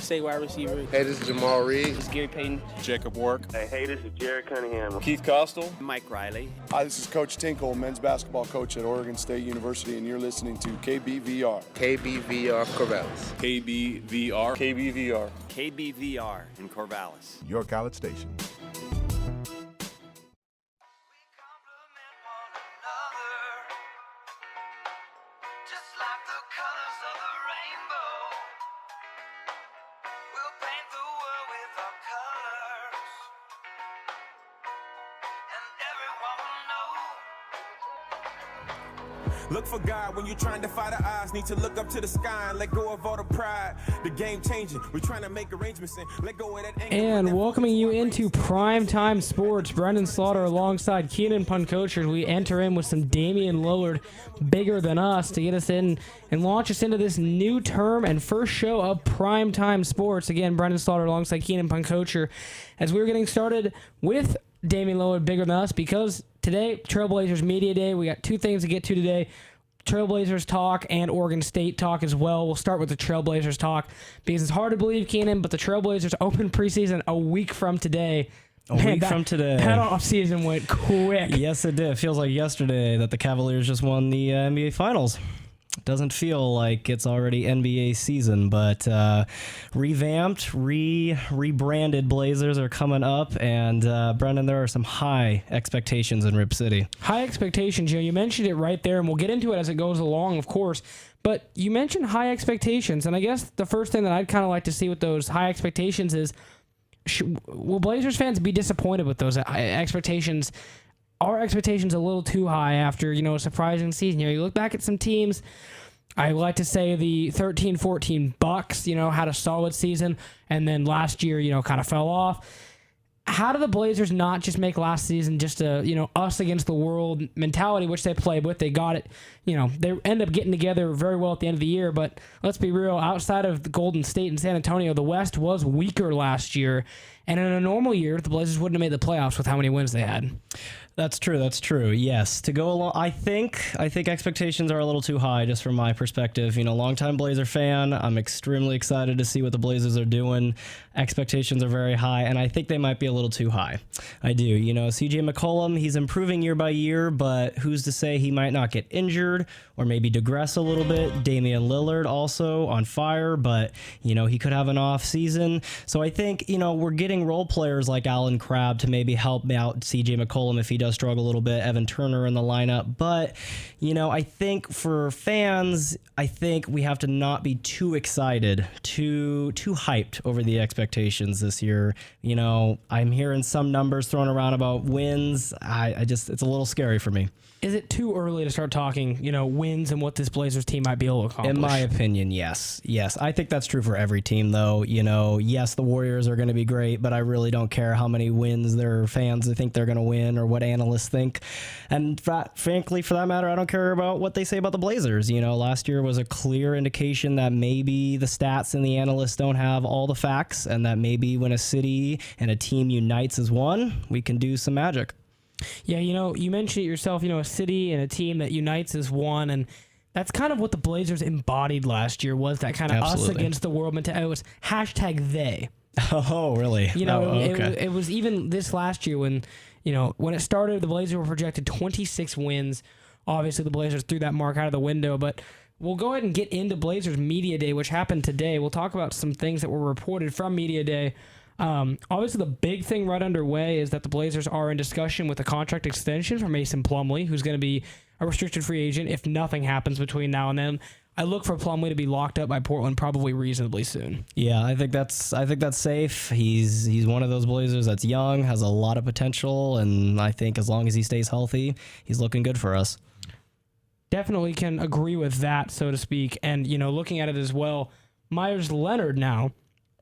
State wide receiver. Hey, this is Jamal Reed. This is Gary Payton. Jacob Work. Hey, this is Jared Cunningham. Keith Costle. Mike Riley. Hi, this is Coach Tinkle, men's basketball coach at Oregon State University, and you're listening to KBVR. KBVR Corvallis. KBVR. KBVR. KBVR in Corvallis. Your college station. Look for God when you're trying to fight the odds. Need to look up to the sky and let go of all the pride. The game changing. We're trying to make arrangements and let go of that anger. And welcoming you into Primetime Sports, Brenden Slaughter alongside Keenan Puncocher. We enter in with some Damian Lillard, Bigger Than Us, to get us in and launch us into this new term and first show of Primetime Sports. Again, Brenden Slaughter alongside Keenan Puncocher, as we're getting started with Damian Lillard, Bigger Than Us, because today, Trailblazers Media Day. We got two things to get to today. Trailblazers talk and Oregon State talk as well. We'll start with the Trailblazers talk because it's hard to believe, Keenan, but the Trailblazers open preseason a week from today. From today. That offseason went quick. Yes, it did. It feels like yesterday that the Cavaliers just won the NBA Finals. Doesn't feel like it's already NBA season, but revamped, rebranded Blazers are coming up, and Brenden, there are some high expectations in Rip City. High expectations, you mentioned it right there, and we'll get into it as it goes along, of course, but you mentioned high expectations, and I guess the first thing that I'd kind of like to see with those high expectations is, will Blazers fans be disappointed with those expectations? Our expectations a little too high after, a surprising season. You look back at some teams, I like to say the 13-14 Bucks, had a solid season, and then last year, kind of fell off. How do the Blazers not just make last season just a, us against the world mentality, which they played with? They got it, they end up getting together very well at the end of the year, but let's be real, outside of the Golden State and San Antonio, the West was weaker last year, and in a normal year, the Blazers wouldn't have made the playoffs with how many wins they had. That's true. Yes. To go along, I think expectations are a little too high just from my perspective. Longtime Blazer fan. I'm extremely excited to see what the Blazers are doing. Expectations are very high, and I think they might be a little too high. I do. CJ McCollum, he's improving year by year, but who's to say he might not get injured or maybe digress a little bit? Damian Lillard also on fire, but, he could have an off season. So I think, we're getting role players like Alan Crabb to maybe help out CJ McCollum if he does struggle a little bit, Evan Turner in the lineup. But, I think for fans, I think we have to not be too excited, too hyped over the expectations this year. I'm hearing some numbers thrown around about wins. It's a little scary for me. Is it too early to start talking, wins and what this Blazers team might be able to accomplish? In my opinion, yes. Yes, I think that's true for every team, though. Yes, the Warriors are going to be great, but I really don't care how many wins their fans think they're going to win or what analysts think. And frankly, for that matter, I don't care about what they say about the Blazers. Last year was a clear indication that maybe the stats and the analysts don't have all the facts, and that maybe when a city and a team unites as one, we can do some magic. Yeah, you mentioned it yourself, a city and a team that unites as one, and that's kind of what the Blazers embodied last year, was that kind of us against the world mentality. It was #they. Oh, really? Okay. It was even this last year when it started, the Blazers were projected 26 wins. Obviously, the Blazers threw that mark out of the window, but we'll go ahead and get into Blazers Media Day, which happened today. We'll talk about some things that were reported from Media Day. Obviously, the big thing right underway is that the Blazers are in discussion with a contract extension for Mason Plumlee, who's going to be a restricted free agent if nothing happens between now and then. I look for Plumlee to be locked up by Portland probably reasonably soon. Yeah, I think that's safe. He's one of those Blazers that's young, has a lot of potential, and I think as long as he stays healthy, he's looking good for us. Definitely can agree with that, so to speak. And, looking at it as well, Myers Leonard now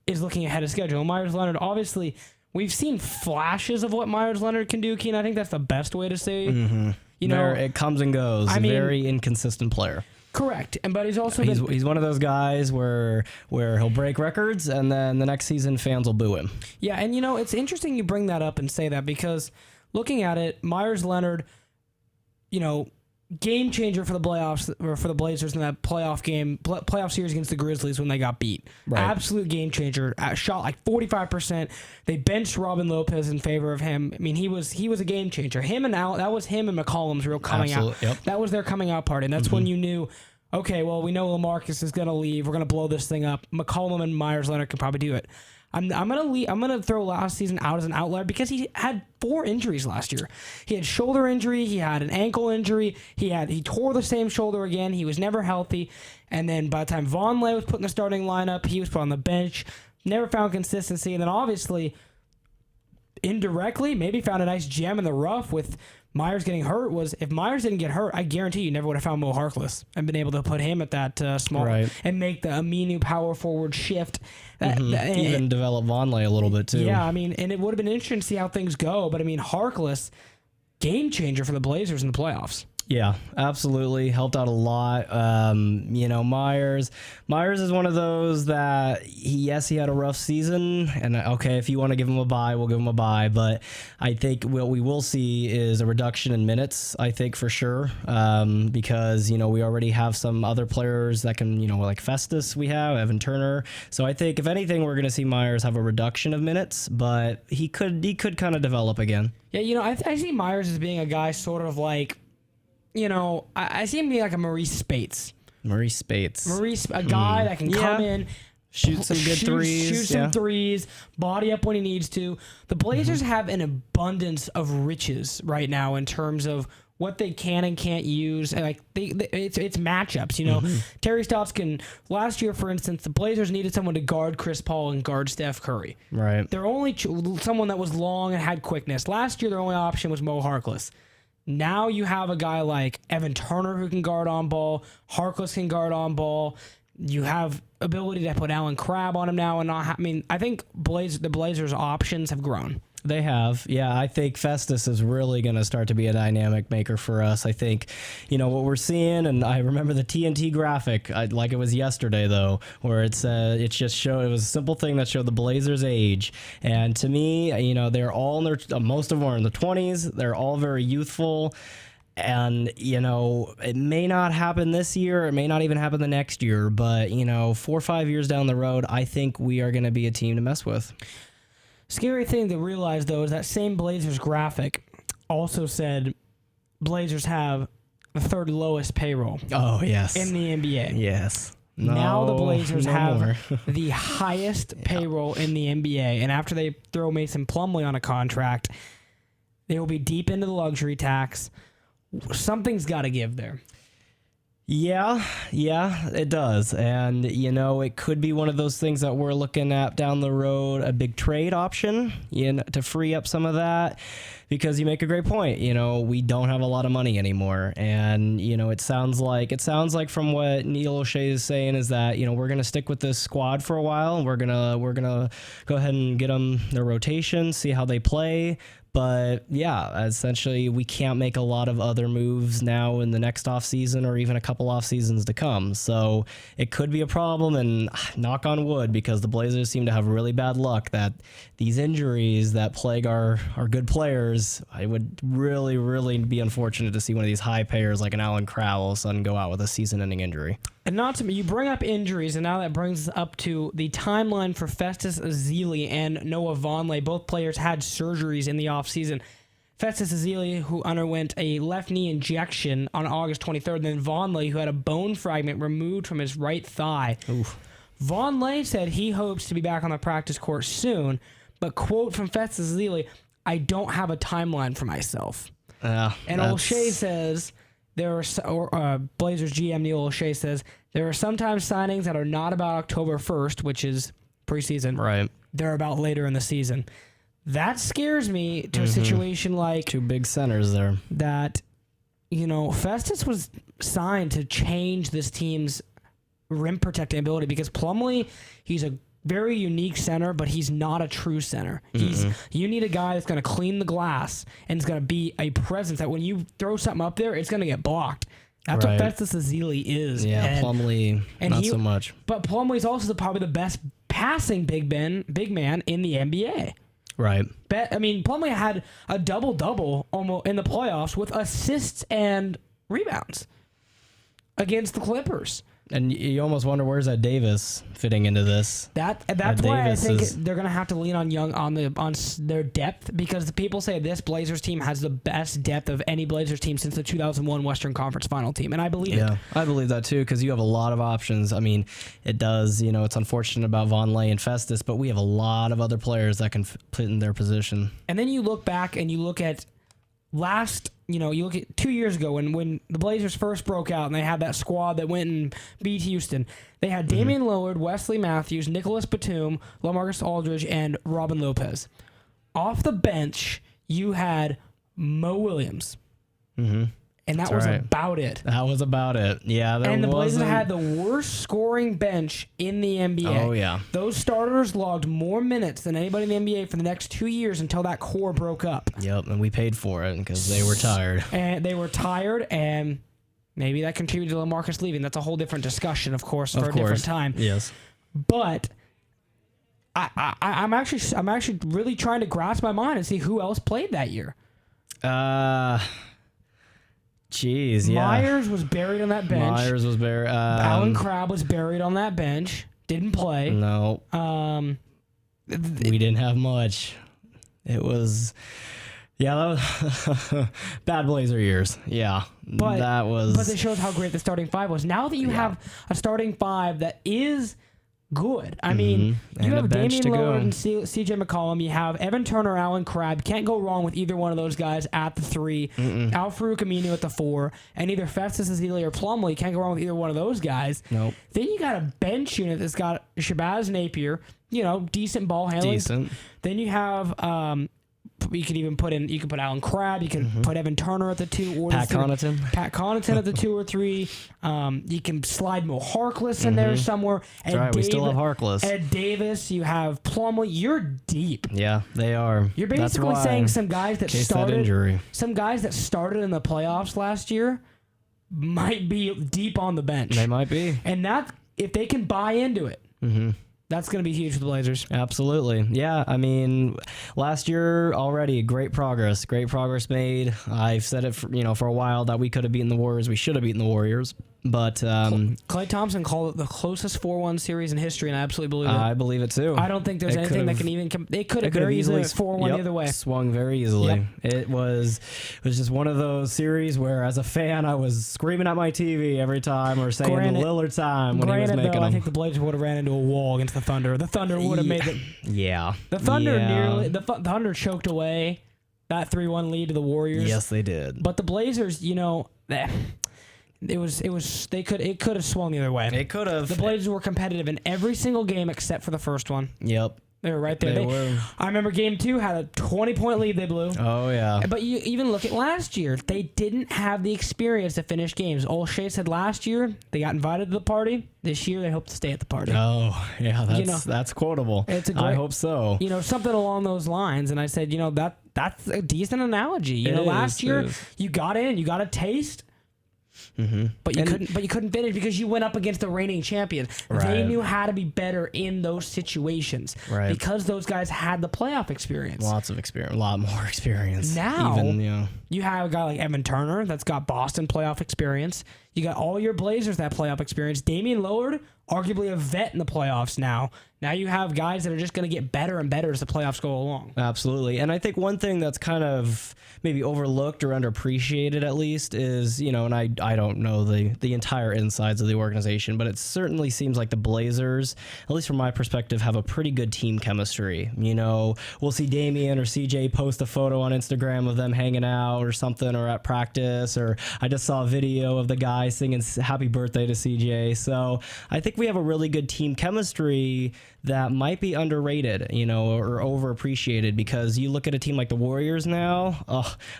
is looking ahead of schedule. Myers Leonard, obviously, we've seen flashes of what Myers Leonard can do, Keen. I think that's the best way to say. Mm-hmm. It comes and goes. Very inconsistent player. Correct, but he's also he's one of those guys where he'll break records, and then the next season fans will boo him. Yeah, and it's interesting you bring that up and say that, because looking at it, Myers Leonard, game changer for the playoffs, or for the Blazers in that playoff series against the Grizzlies when they got beat. Right. Absolute game changer. Shot like 45%. They benched Robin Lopez in favor of him. I mean, he was a game changer. Him and Al, that was him and McCollum's real coming out. Yep. That was their coming out party, and that's when you knew, okay, well, we know LaMarcus is going to leave. We're going to blow this thing up. McCollum and Myers Leonard can probably do it. I'm gonna throw last season out as an outlier because he had 4 injuries last year. He had shoulder injury, he had an ankle injury, he tore the same shoulder again. He was never healthy, and then by the time Vonleh was put in the starting lineup, he was put on the bench. Never found consistency, and then obviously, indirectly, maybe found a nice gem in the rough with Myers getting hurt. Was if Myers didn't get hurt, I guarantee you never would have found Mo Harkless and been able to put him at that small and make the Aminu power forward shift. Even develop Vonleh a little bit too. Yeah, I mean, and it would have been interesting to see how things go. But I mean, Harkless, game changer for the Blazers in the playoffs. Yeah, absolutely. Helped out a lot. Myers is one of those that he had a rough season, and okay, if you want to give him a bye, we'll give him a bye. But I think what we will see is a reduction in minutes, I think for sure, because, we already have some other players that can, like Festus we have, Evan Turner. So I think if anything, we're going to see Myers have a reduction of minutes, but he could kind of develop again. Yeah, I see Myers as being a guy sort of like, I see him being like a Maurice Spates. A guy that can come in, shoot some good threes. Shoot some threes, body up when he needs to. The Blazers have an abundance of riches right now in terms of what they can and can't use, and it's matchups. Terry Stotts last year, for instance, the Blazers needed someone to guard Chris Paul and guard Steph Curry. Right. They're only someone that was long and had quickness. Last year, their only option was Mo Harkless. Now you have a guy like Evan Turner who can guard on ball. Harkless can guard on ball. You have ability to put Allen Crabbe on him now, and I think the Blazers' options have grown. They have. Yeah, I think Festus is really going to start to be a dynamic maker for us. I think, what we're seeing, and I remember the TNT graphic, like it was yesterday, though, where it was a simple thing that showed the Blazers' age. And to me, they're all most of them are in the 20s. They're all very youthful. And, it may not happen this year. It may not even happen the next year. But, 4 or 5 years down the road, I think we are going to be a team to mess with. Scary thing to realize, though, is that same Blazers graphic also said Blazers have the 3rd lowest payroll. Oh, yes. In the NBA. Yes. Now the Blazers have the highest payroll in the NBA, and after they throw Mason Plumlee on a contract, they will be deep into the luxury tax. Something's got to give there. Yeah, it does. And, it could be one of those things that we're looking at down the road, a big trade option to free up some of that, because you make a great point. We don't have a lot of money anymore. And, it sounds like from what Neil O'Shea is saying is that, we're going to stick with this squad for a while, and we're going to go ahead and get them their rotation, see how they play. But yeah, essentially we can't make a lot of other moves now in the next offseason or even a couple off seasons to come. So it could be a problem, and knock on wood, because the Blazers seem to have really bad luck that these injuries that plague our good players, I would really, really be unfortunate to see one of these high payers like an Allen Crabbe all of a sudden go out with a season-ending injury. And you bring up injuries, and now that brings us up to the timeline for Festus Ezeli and Noah Vonleh. Both players had surgeries in the offseason. Festus Ezeli, who underwent a left knee injection on August 23rd, and then Vonleh, who had a bone fragment removed from his right thigh. Oof. Vonleh said he hopes to be back on the practice court soon, but quote from Festus Ezeli, "I don't have a timeline for myself." And O'Shea says... Blazers GM Neil O'Shea says there are sometimes signings that are not about October 1st, which is preseason. Right. They're about later in the season. That scares me to a situation like 2 big centers there. That, Festus was signed to change this team's rim protecting ability, because Plumlee, he's a very unique center, but he's not a true center. You need a guy that's going to clean the glass and is going to be a presence that when you throw something up there, it's going to get blocked. That's what Festus Ezeli is. Yeah, Plumlee, not so much. But Plumlee's also probably the best passing big man in the NBA. Right. Plumlee had a double-double almost in the playoffs with assists and rebounds against the Clippers. And you almost wonder, where's that Davis fitting into this? That's why Davis I think they're going to have to lean on Young on their depth, because the people say this Blazers team has the best depth of any Blazers team since the 2001 Western Conference Final team, and I believe it. I believe that too, because you have a lot of options. I mean, it does. It's unfortunate about Vonleh and Festus, but we have a lot of other players that can put in their position. And then you look back and you look at you look at 2 years ago when the Blazers first broke out and they had that squad that went and beat Houston. They had Damian Lillard, Wesley Matthews, Nicholas Batum, LaMarcus Aldridge, and Robin Lopez. Off the bench, you had Mo Williams. Mm-hmm. And that was about it. That was about it. Yeah, and the Blazers had the worst scoring bench in the NBA. Oh, yeah. Those starters logged more minutes than anybody in the NBA for the next 2 years until that core broke up. Yep, and we paid for it because they were tired. And they were tired, and maybe that contributed to LaMarcus leaving. That's a whole different discussion, of course, for a different time. Yes. But I'm actually really trying to grasp my mind and see who else played that year. Jeez, yeah. Myers was buried on that bench. Alan Crabb was buried on that bench. Didn't play. No. We didn't have much. It was... Yeah, that was bad Blazer years. Yeah, but it shows how great the starting five was. Now that you have a starting five that is good. I mean, you have Damian Lillard and C.J. McCollum. You have Evan Turner, Alan Crabb. Can't go wrong with either one of those guys at the 3. Al-Farouq Aminu at the 4. And either Festus Ezeli or Plumlee. Can't go wrong with either one of those guys. Nope. Then you got a bench unit that's got Shabazz Napier. Decent ball handling. Decent. Then you have... you can put Alan Crabb, you can put Evan Turner at the 2 or Pat Connaughton. Pat Connaughton at the 2 or 3. You can slide Mo Harkless in there somewhere. That's right, we still have Harkless. Ed Davis, you have Plumlee. You're deep. Yeah, they are. You're basically saying some guys that started in the playoffs last year might be deep on the bench. They might be. And that, if they can buy into it, that's going to be huge for the Blazers. Absolutely. Yeah, I mean, last year already, great progress made. I've said it for a while that we could have beaten the Warriors. We should have beaten the Warriors. But Klay Thompson called it the closest 4-1 series in history, and I absolutely believe it. I believe it too. I don't think there's anything that can even They could have very easily 4-1 the other way. Swung very easily. Yep. It was just one of those series where, as a fan, I was screaming at my TV every time or saying Lillard time when he was making them. I think the Blazers would have ran into a wall against the Thunder. The Thunder would have made it. Yeah. The Thunder the Thunder choked away that 3-1 lead to the Warriors. Yes, they did. But the Blazers, it could have swung the other way. It could have. The Blazers were competitive in every single game except for the first one. Yep. They were right there. They were. I remember game 2 had a 20-point lead they blew. Oh, yeah. But you even look at last year. They didn't have the experience to finish games. O'Shea said last year they got invited to the party. This year they hope to stay at the party. Oh, yeah. That's quotable. I hope so. Something along those lines. And I said, that's a decent analogy. Last year you got in, you got a taste. But you couldn't finish because you went up against the reigning champion. Right. They knew how to be better in those situations because those guys had the playoff experience. Lots of experience, a lot more experience. Now you have a guy like Evan Turner that's got Boston playoff experience. You got all your Blazers that playoff experience. Damian Lillard, arguably a vet in the playoffs now. Now you have guys that are just going to get better and better as the playoffs go along. Absolutely. And I think one thing that's kind of maybe overlooked or underappreciated at least is, and I don't know the entire insides of the organization, but it certainly seems like the Blazers, at least from my perspective, have a pretty good team chemistry. We'll see Damian or CJ post a photo on Instagram of them hanging out or something, or at practice, or I just saw a video of the guy singing happy birthday to CJ. So I think we have a really good team chemistry that might be underrated, or overappreciated, because you look at a team like the Warriors now.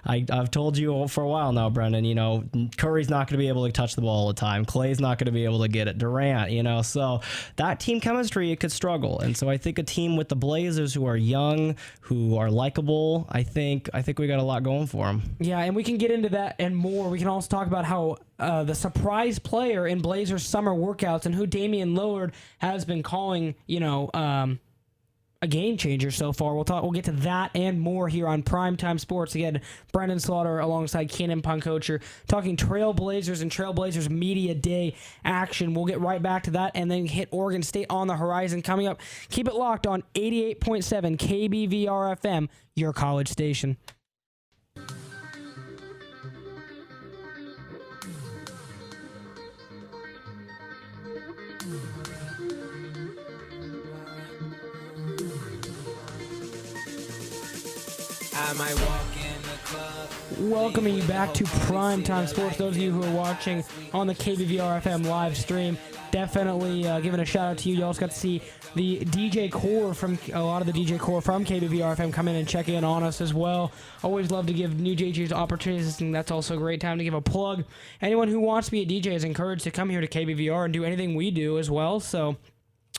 I've told you for a while now, Brenden, Curry's not going to be able to touch the ball all the time. Clay's not going to be able to get it. Durant, so that team chemistry, it could struggle. And so I think a team with the Blazers who are young, who are likable, I think we got a lot going for them. Yeah, and we can get into that and more. We can also talk about how the surprise player in Blazers summer workouts and who Damian Lillard has been calling, a game changer so far. We'll get to that and more here on Primetime Sports. Again, Brenden Slaughter alongside Keenan Puncocher talking Trailblazers and Trailblazers Media Day action. We'll get right back to that and then hit Oregon State on the horizon coming up. Keep it locked on 88.7 KBVR FM, your college station. Welcoming you back to Primetime Sports. Those of you who are watching on the KBVR FM live stream, definitely giving a shout out to you. You also got to see the DJ core from a lot of the DJ core from KBVR FM come in and check in on us as well. Always love to give new DJs opportunities, and that's also a great time to give a plug. Anyone who wants to be a DJ is encouraged to come here to KBVR and do anything we do as well. So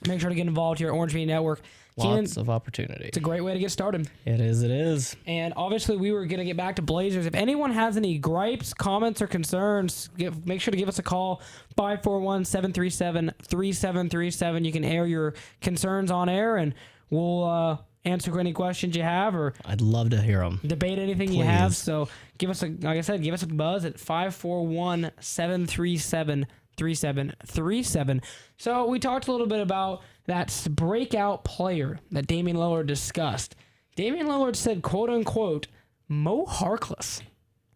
make sure to get involved here at Orange Media Network. Lots of opportunity. It's a great way to get started. It is. And obviously, we were going to get back to Blazers. If anyone has any gripes, comments, or concerns, make sure to give us a call, 541-737-3737. You can air your concerns on air, and we'll answer any questions you have, or I'd love to hear them. Debate anything you have. So give us like I said, give us a buzz at 541-737-3737. So we talked a little bit about that breakout player that Damian Lillard discussed. Damian Lillard said, quote unquote, Mo Harkless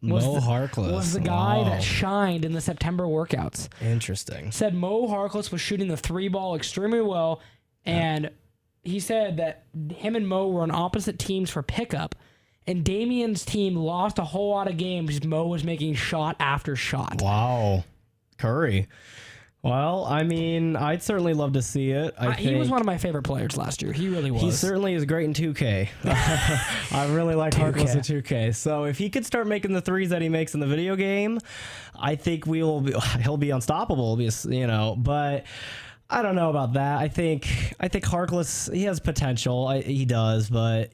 was the guy that shined in the September workouts. Interesting. Said Mo Harkless was shooting the three ball extremely well, and he said that him and Mo were on opposite teams for pickup, and Damian's team lost a whole lot of games because Mo was making shot after shot. Wow. Curry. Well, I mean, I'd certainly love to see it. He was one of my favorite players last year. He really was. He certainly is great in 2K. I really like Harkless in 2K. So if he could start making the threes that he makes in the video game, I think he'll be unstoppable, but I don't know about that. I think Harkless, he has potential. He does, but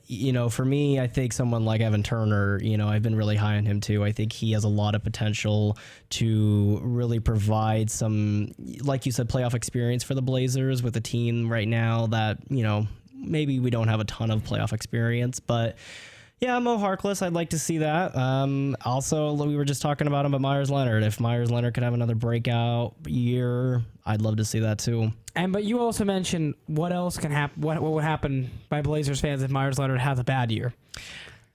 for me, I think someone like Evan Turner, I've been really high on him too. I think he has a lot of potential to really provide some, like you said, playoff experience for the Blazers with a team right now that, maybe we don't have a ton of playoff experience, but yeah, Mo Harkless, I'd like to see that. Also, we were just talking about him, but Myers Leonard. If Myers Leonard could have another breakout year, I'd love to see that too. But you also mentioned what else can happen. What would happen by Blazers fans if Myers Leonard has a bad year?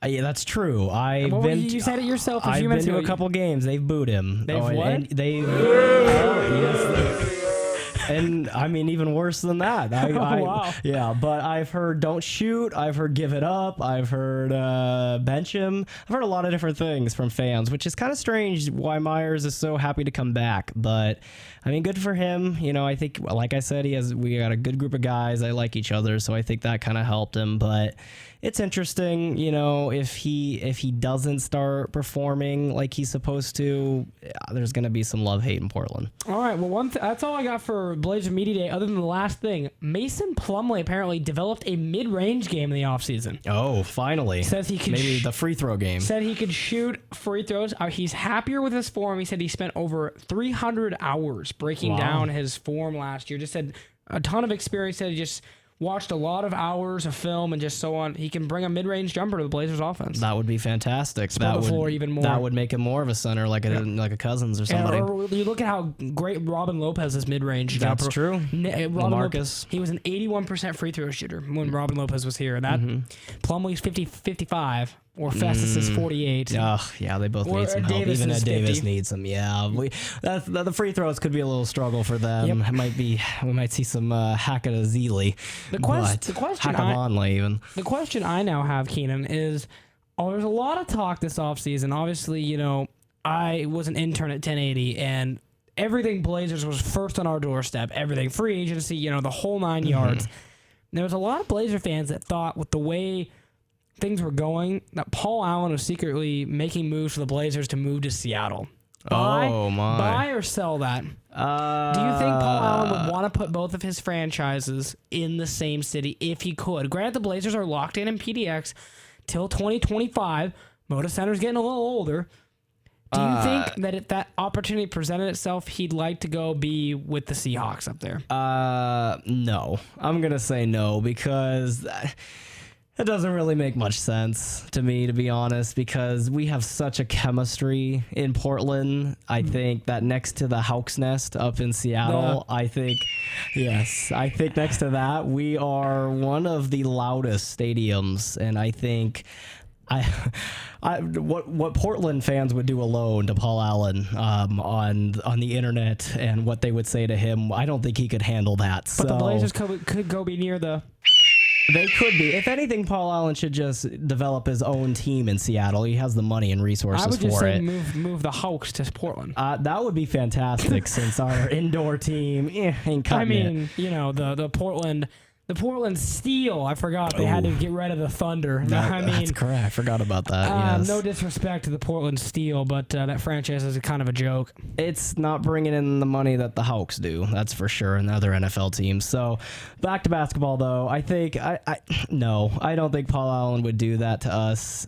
Yeah, that's true. You said it yourself. I've been to a couple games. They've booed him. They've what? Yes. And I mean, even worse than that. Wow. Yeah, but I've heard don't shoot. I've heard give it up. I've heard bench him. I've heard a lot of different things from fans, which is kind of strange why Myers is so happy to come back. But I mean, good for him. I think, like I said, we got a good group of guys. I like each other, so I think that kind of helped him. But it's interesting, if he doesn't start performing like he's supposed to, there's going to be some love-hate in Portland. All right, well, that's all I got for Blazer Media Day, other than the last thing. Mason Plumlee apparently developed a mid-range game in the offseason. Oh, finally. Says he could maybe the free throw game. Said he could shoot free throws. He's happier with his form. He said he spent over 300 hours breaking down his form last year. Just said a ton of experience. Said he just watched a lot of hours of film and just so on. He can bring a mid-range jumper to the Blazers offense. That would be fantastic. Spread the floor even more. That would make him more of a center, like a Cousins or somebody. Or you look at how great Robin Lopez's mid-range jumper. That's true. Lamarcus. He was an 81% free throw shooter when Robin Lopez was here. That Plumlee's 55. Or Festus is 48. Oh, yeah, they both need some help. Even Ed Davis needs some. Yeah, the free throws could be a little struggle for them. It might be. We might see some Hackett Azili. The question I now have, Keenan, is there's a lot of talk this offseason. Obviously, I was an intern at 1080, and everything Blazers was first on our doorstep. Everything free agency, the whole 9 yards. There was a lot of Blazer fans that thought with the way things were going that Paul Allen was secretly making moves for the Blazers to move to Seattle. Buy or sell that? Do you think Paul Allen would want to put both of his franchises in the same city if he could? Granted, the Blazers are locked in PDX till 2025. Moda Center's getting a little older. Do you think that if that opportunity presented itself, he'd like to go be with the Seahawks up there? No. I'm going to say no because it doesn't really make much sense to me, to be honest, because we have such a chemistry in Portland. I think that next to the Hawks Nest up in Seattle, I think next to that, we are one of the loudest stadiums. And I think what Portland fans would do alone to Paul Allen on the internet and what they would say to him, I don't think he could handle that. But the Blazers could go be near the... They could be. If anything, Paul Allen should just develop his own team in Seattle. He has the money and resources for it. I would just say move the Hawks to Portland. That would be fantastic since our indoor team ain't cutting it. The Portland Steel. I forgot they had to get rid of the Thunder. That's correct. I forgot about that. Yes. No disrespect to the Portland Steel, but that franchise is kind of a joke. It's not bringing in the money that the Hawks do. That's for sure, and the other NFL teams. So back to basketball, though. I think I don't think Paul Allen would do that to us.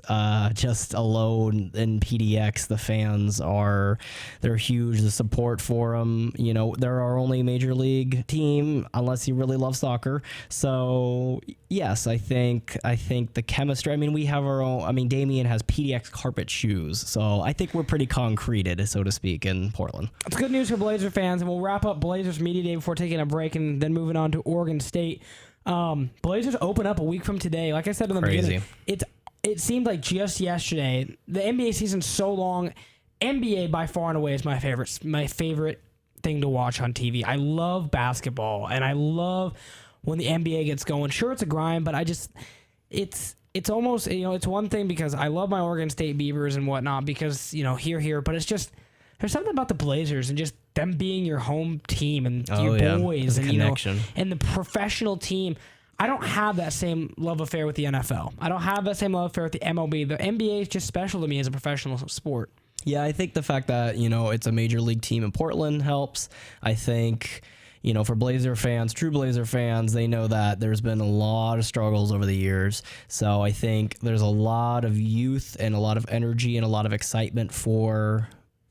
Just alone in PDX, the fans they're huge. The support for them. They're our only major league team unless you really love soccer. So yes, I think the chemistry. I mean, we have our own. I mean, Damian has PDX carpet shoes, so I think we're pretty concreted, so to speak, in Portland. It's good news for Blazer fans, and we'll wrap up Blazers Media Day before taking a break and then moving on to Oregon State. Blazers open up a week from today. Like I said in the beginning, it seemed like just yesterday. The NBA season's so long. NBA by far and away is my favorite thing to watch on TV. I love basketball, and I love when the NBA gets going. Sure, it's a grind, but it's almost, it's one thing because I love my Oregon State Beavers and whatnot because, here, but it's just, there's something about the Blazers and just them being your home team and your boys and, connection. And the professional team. I don't have that same love affair with the NFL. I don't have that same love affair with the MLB. The NBA is just special to me as a professional sport. Yeah, I think the fact that, it's a major league team in Portland helps. I think, for Blazer fans, true Blazer fans, they know that there's been a lot of struggles over the years. So I think there's a lot of youth and a lot of energy and a lot of excitement for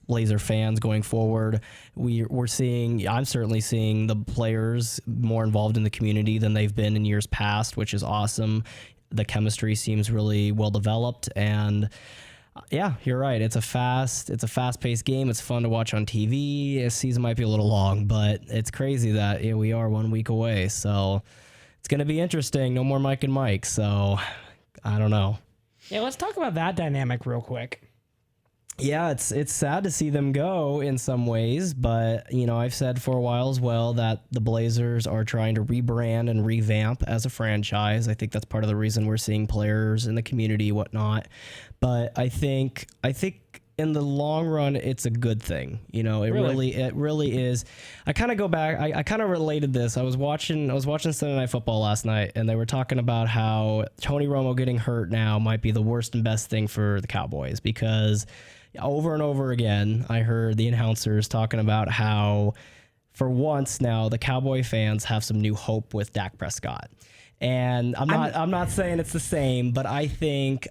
Blazer fans going forward. I'm certainly seeing the players more involved in the community than they've been in years past, which is awesome. The chemistry seems really well developed, and yeah, you're right. It's a fast-paced game. It's fun to watch on TV. The season might be a little long, but it's crazy that we are 1 week away. So it's going to be interesting. No more Mike and Mike. So I don't know. Yeah, let's talk about that dynamic real quick. Yeah, it's sad to see them go in some ways, but I've said for a while as well that the Blazers are trying to rebrand and revamp as a franchise. I think that's part of the reason we're seeing players in the community, whatnot. But I think in the long run, it's a good thing. It really is. I kind of go back. I kind of related this. I was watching Sunday Night Football last night, and they were talking about how Tony Romo getting hurt now might be the worst and best thing for the Cowboys because over and over again, I heard the announcers talking about how for once now the Cowboy fans have some new hope with Dak Prescott. And I'm not saying it's the same, but I think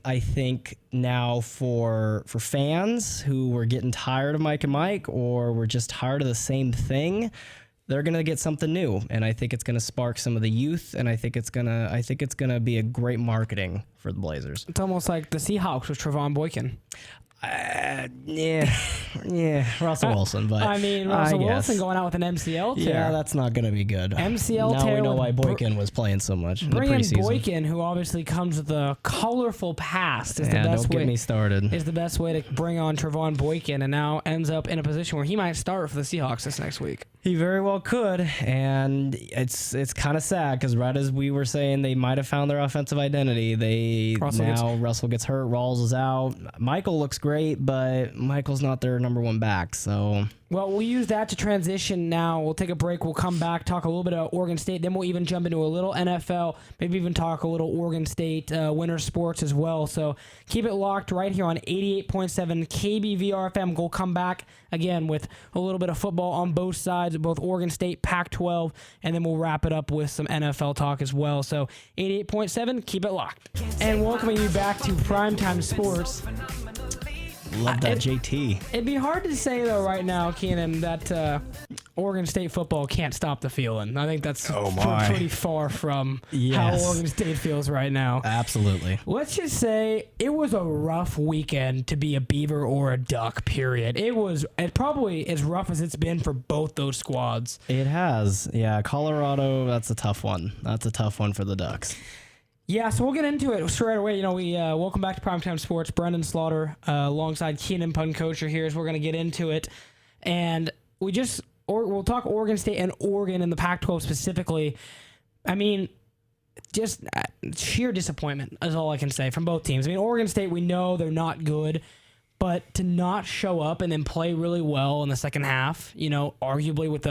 now for fans who were getting tired of Mike and Mike or were just tired of the same thing, they're gonna get something new, and I think it's gonna spark some of the youth, and I think it's gonna be a great marketing for the Blazers. It's almost like the Seahawks with Trevon Boykin. Yeah, Russell Wilson, but Russell Wilson going out with an MCL tear. Yeah, that's not going to be good. MCL now tear. Now we know why Boykin was playing so much in the preseason. Boykin, who obviously comes with a colorful past, don't get me started. Is the best way to bring on Trevon Boykin, and now ends up in a position where he might start for the Seahawks this next week. He very well could, and it's kind of sad because right as we were saying they might have found their offensive identity, Russell gets hurt, Rawls is out. Michael looks great, but Michael's not their number one back, so... Well, we'll use that to transition now. We'll take a break. We'll come back, talk a little bit about Oregon State. Then we'll even jump into a little NFL, maybe even talk a little Oregon State winter sports as well. So keep it locked right here on 88.7 KBVR-FM. We'll come back again with a little bit of football on both sides, both Oregon State, Pac-12, and then we'll wrap it up with some NFL talk as well. So 88.7, keep it locked. And welcoming you back to Primetime Sports. Love that JT. It'd be hard to say, though, right now, Keenan, that Oregon State football can't stop the feeling. I think that's pretty far from how Oregon State feels right now. Absolutely. Let's just say it was a rough weekend to be a Beaver or a Duck, period. It was probably as rough as it's been for both those squads. It has. Yeah, Colorado, that's a tough one. That's a tough one for the Ducks. Yeah, so we'll get into it straight away. You know, we welcome back to Primetime Sports. Brenden Slaughter alongside Keenan Puncocher here as we're going to get into it. And we'll talk Oregon State and Oregon in the Pac-12 specifically. I mean, just sheer disappointment is all I can say from both teams. I mean, Oregon State, we know they're not good, but to not show up and then play really well in the second half, you know, arguably if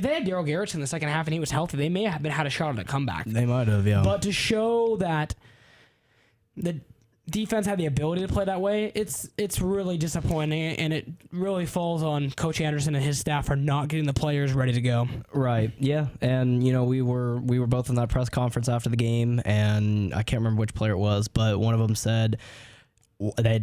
they had Daryl Garrett in the second half and he was healthy, they may have had a shot at a comeback. They might have, yeah. But to show that the defense had the ability to play that way, it's really disappointing, and it really falls on Coach Anderson and his staff for not getting the players ready to go. Right. Yeah. And you know, we were both in that press conference after the game, and I can't remember which player it was, but one of them said they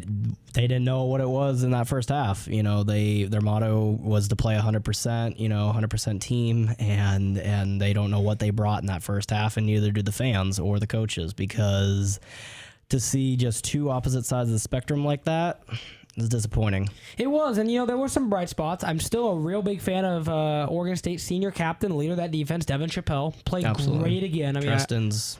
didn't know what it was in that first half. You know, their motto was to play 100%, you know, 100% team, and they don't know what they brought in that first half, and neither do the fans or the coaches, because to see just two opposite sides of the spectrum like that is disappointing. It was, and you know, there were some bright spots. I'm still a real big fan of Oregon State senior captain, leader of that defense, Devin Chappelle. Played great again. I mean, Treston's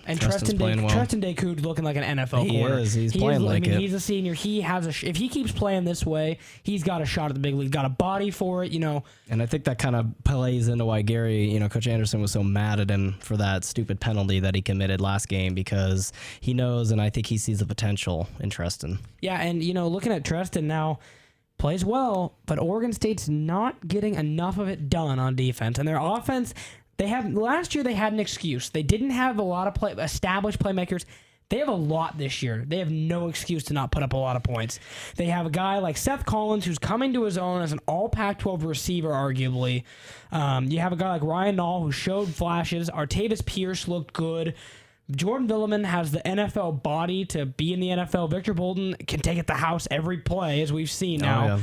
playing well. Treston Decoud's looking like an NFL corner. He's playing like it. He's a senior. He has if he keeps playing this way, he's got a shot at the big league. Got a body for it, you know. And I think that kind of plays into why Gary, you know, Coach Anderson was so mad at him for that stupid penalty that he committed last game, because he knows, and I think he sees the potential in Treston. Yeah, and you know, looking at Treston now, plays well, but Oregon State's not getting enough of it done on defense. And their offense, last year they had an excuse. They didn't have a lot of established playmakers. They have a lot this year. They have no excuse to not put up a lot of points. They have a guy like Seth Collins who's coming to his own as an all Pac-12 receiver, arguably. You have a guy like Ryan Nall who showed flashes. Artavis Pierce looked good. Jordan Villeman has the NFL body to be in the NFL. Victor Bolden can take it to the house every play, as we've seen now. Oh, yeah.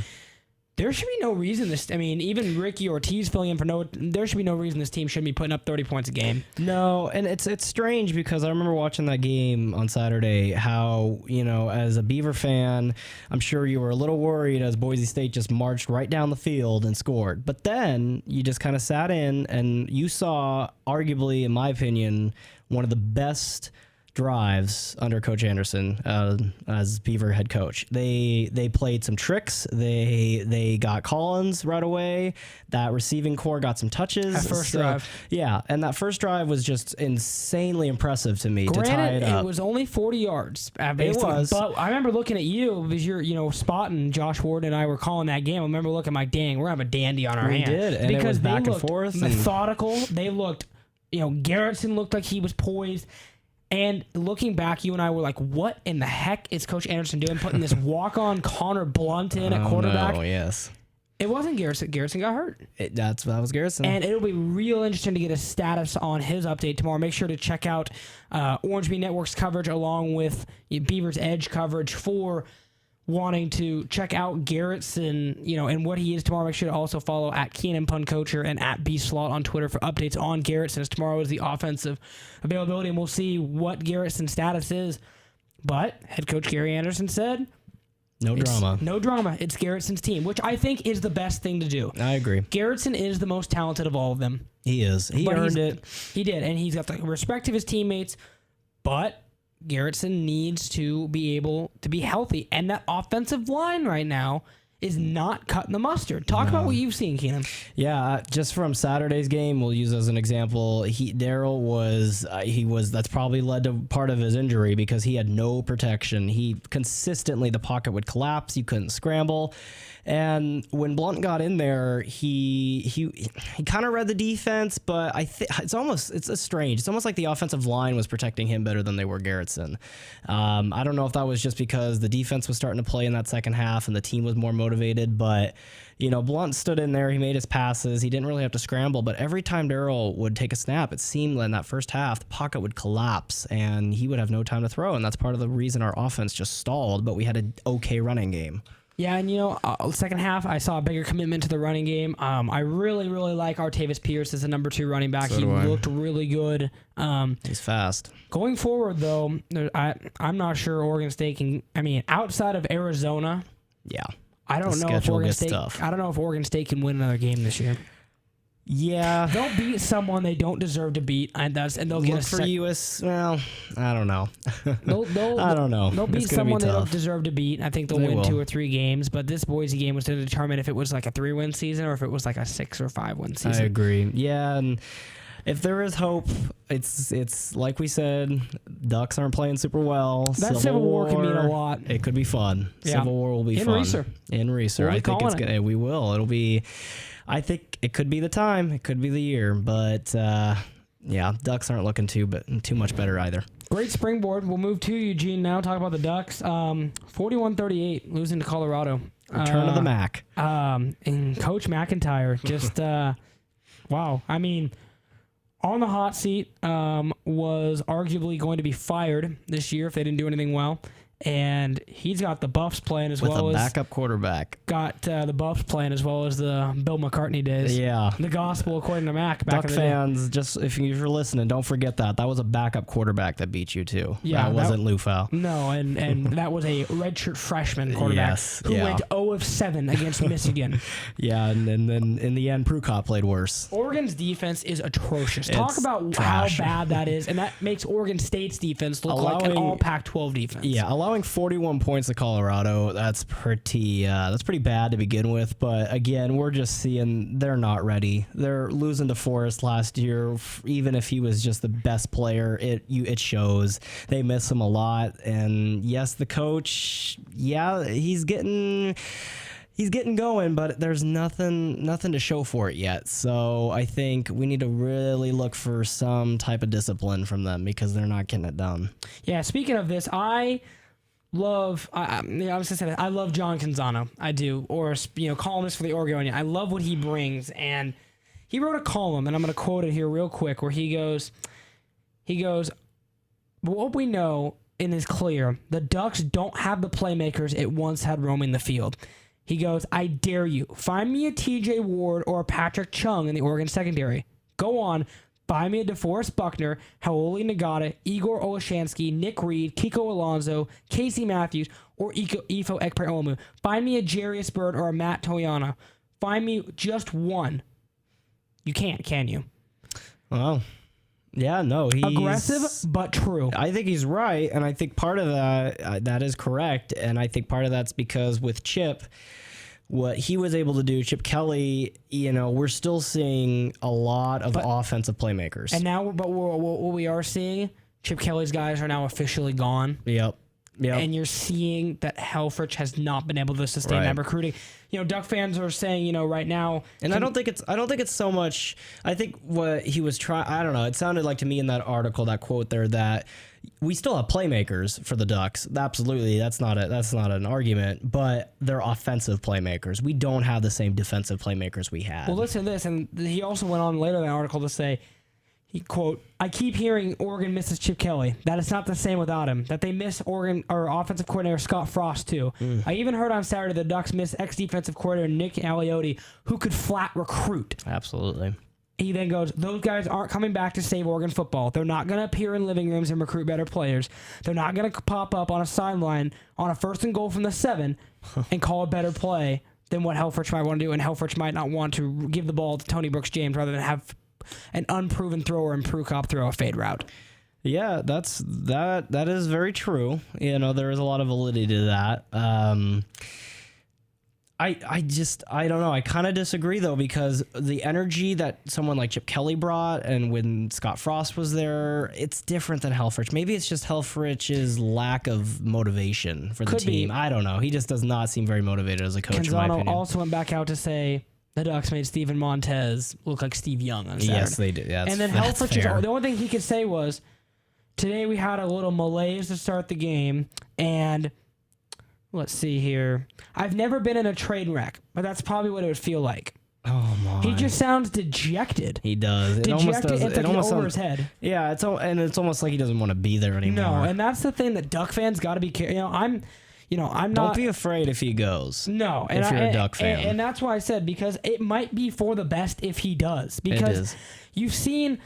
There should be no reason even Ricky Ortiz filling in there should be no reason this team shouldn't be putting up 30 points a game. No, and it's strange, because I remember watching that game on Saturday, how, you know, as a Beaver fan, I'm sure you were a little worried as Boise State just marched right down the field and scored. But then you just kind of sat in and you saw, arguably, in my opinion, one of the best drives under Coach Anderson as Beaver head coach. They played some tricks. They got Collins right away. That receiving core got some touches. That first drive. Yeah, and that first drive was just insanely impressive to me. Granted, to tie it up. It was only 40 yards. It was. But I remember looking at you, because you're, you know, spotting Josh Ward and I were calling that game. I remember looking like, dang, we're going to have a dandy on our hands. We did, and because it was back they and forth. Methodical. They looked, you know, Garrettson looked like he was poised. And looking back, you and I were like, what in the heck is Coach Anderson doing, putting this walk-on Connor Blunt in at quarterback? Oh, yes. It wasn't Garrison. Garrison got hurt. That was Garrison. And it'll be real interesting to get a status on his update tomorrow. Make sure to check out Orange Bee Network's coverage along with Beaver's Edge coverage for wanting to check out Garrettson, you know, and what he is tomorrow. Make sure to also follow at Keenan Puncocher and at BSlot on Twitter for updates on Garrettson, as tomorrow is the offensive availability, and we'll see what Garrettson's status is. But head coach Gary Anderson said, no drama. No drama. It's Garrettson's team, which I think is the best thing to do. I agree. Garrettson is the most talented of all of them. He is. He earned it. He did, and he's got the respect of his teammates, but Garrettson needs to be able to be healthy, and that offensive line right now is not cutting the mustard. Talk about what you've seen, Keenan. Yeah, just from Saturday's game, we'll use as an example. Daryl was that's probably led to part of his injury, because he had no protection. He consistently, the pocket would collapse. You couldn't scramble. And when Blunt got in there, he kind of read the defense, but I think it's strange. It's almost like the offensive line was protecting him better than they were Garrettson. I don't know if that was just because the defense was starting to play in that second half and the team was more motivated, but you know, Blunt stood in there. He made his passes. He didn't really have to scramble, but every time Daryl would take a snap, it seemed in that first half the pocket would collapse and he would have no time to throw, and that's part of the reason our offense just stalled. But we had an okay running game. Yeah, and second half, I saw a bigger commitment to the running game. I really, really like Artavis Pierce as the number 2 running back. So he do I. looked really good. He's fast. Going forward, though, I'm not sure Oregon State can. I mean, outside of Arizona, Yeah. I don't know if Oregon State. I don't know if Oregon State can win another game this year. Yeah. They'll beat someone they don't deserve to beat, and they'll get Look for US. Well, I don't know. I don't know. They'll beat It's gonna be someone they don't tough. deserve to beat. I think they'll They win will. 2 or 3 games, but this Boise game was to determine if it was like a 3-win season or if it was like a 6 or 5-win season. I agree. Yeah, and if there is hope, it's like we said, Ducks aren't playing super well. That Civil War can mean a lot. It could be fun. Yeah. Civil War will be In fun. Reeser. In Reeser. We'll be I think calling it's it. gonna. We will. It'll be. I think it could be the time. It could be the year. But yeah, Ducks aren't looking too much better either. Great springboard. We'll move to Eugene now. Talk about the Ducks. 41-38, losing to Colorado. Return of the Mac. And Coach McIntyre just wow. I mean, on the hot seat, was arguably going to be fired this year if they didn't do anything well. And he's got the Buffs playing as With well a as backup quarterback. got the Buffs playing as well as the Bill McCartney days. Yeah. The gospel according to Mac back Duck in the day. fans, just if you're listening, don't forget that was a backup quarterback that beat you too. Yeah, that wasn't Lufau. No, and that was a redshirt freshman quarterback Yes, who yeah. went 0 of 7 against Michigan. Yeah, and then in the end, Prukop played worse. Oregon's defense is atrocious. Talk It's about trash. how bad that is, and that makes Oregon State's defense look like an Allowing- all Pac-12 defense. Yeah, allowing 41 points to Colorado, that's pretty bad to begin with. But again, we're just seeing they're not ready. They're losing to Forrest last year. Even if he was just the best player, it shows. They miss him a lot. And yes, the coach, yeah, he's getting going, but there's nothing to show for it yet. So I think we need to really look for some type of discipline from them because they're not getting it done. Yeah. Speaking of this, I was gonna say that I love John Canzano. I do, or columnist for the Oregonian. I love what he brings, and he wrote a column, and I'm gonna quote it here real quick, where he goes, but what we know and is clear, the Ducks don't have the playmakers it once had roaming the field. He goes, I dare you, find me a TJ Ward or a Patrick Chung in the Oregon secondary. Go on. Find me a DeForest Buckner, Haoli Nagata, Igor Olashansky, Nick Reed, Kiko Alonso, Casey Matthews, or Ifo Ekper-Olumu. Find me a Jarius Bird or a Matt Toyana. Find me just one. You can't, can you? Well, yeah, no, he's Aggressive, but true. I think he's right, and I think part of that is correct, and I think part of that's because with Chip, what he was able to do, Chip Kelly, we're still seeing a lot of offensive playmakers. And now, but what we are seeing, Chip Kelly's guys are now officially gone. Yep. And you're seeing that Helfrich has not been able to sustain that recruiting. Duck fans are saying, right now. And I don't think it's so much. I think what he was trying. I don't know. It sounded like to me in that article, that quote there, that we still have playmakers for the Ducks. Absolutely, that's not an argument. But they're offensive playmakers. We don't have the same defensive playmakers we had. Well, listen to this, and he also went on later in the article to say, he quote, I keep hearing Oregon misses Chip Kelly, that it's not the same without him, that they miss Oregon or offensive coordinator Scott Frost too. I even heard on Saturday the Ducks miss ex-defensive coordinator Nick Aliotti, who could flat recruit. Absolutely. He then goes, those guys aren't coming back to save Oregon football. They're not going to appear in living rooms and recruit better players. They're not going to pop up on a sideline on a 1st and goal from the 7 and call a better play than what Helfrich might want to do, and Helfrich might not want to give the ball to Tony Brooks James rather than have an unproven thrower and Prukop throw a fade route. Yeah, that is very true. There is a lot of validity to that. I don't know. I kind of disagree though, because the energy that someone like Chip Kelly brought, and when Scott Frost was there, it's different than Helfrich. Maybe it's just Helfrich's lack of motivation for the team. I don't know. He just does not seem very motivated as a coach. In my Canzano opinion. also went back out to say the Ducks made Steven Montez look like Steve Young on Saturday. Yes, they did. Yeah, and then Helfrich, the only thing he could say was, today we had a little malaise to start the game, and let's see here. I've never been in a train wreck, but that's probably what it would feel like. Oh my! He just sounds dejected. He does. It almost Dejected. does. It's like almost over sounds, his head. Yeah, it's almost like he doesn't want to be there anymore. No, and that's the thing that Duck fans got to be careful. I'm Don't not. be afraid if he goes. No, if you're a Duck fan. and that's why I said, because it might be for the best if he does. Because is. you've seen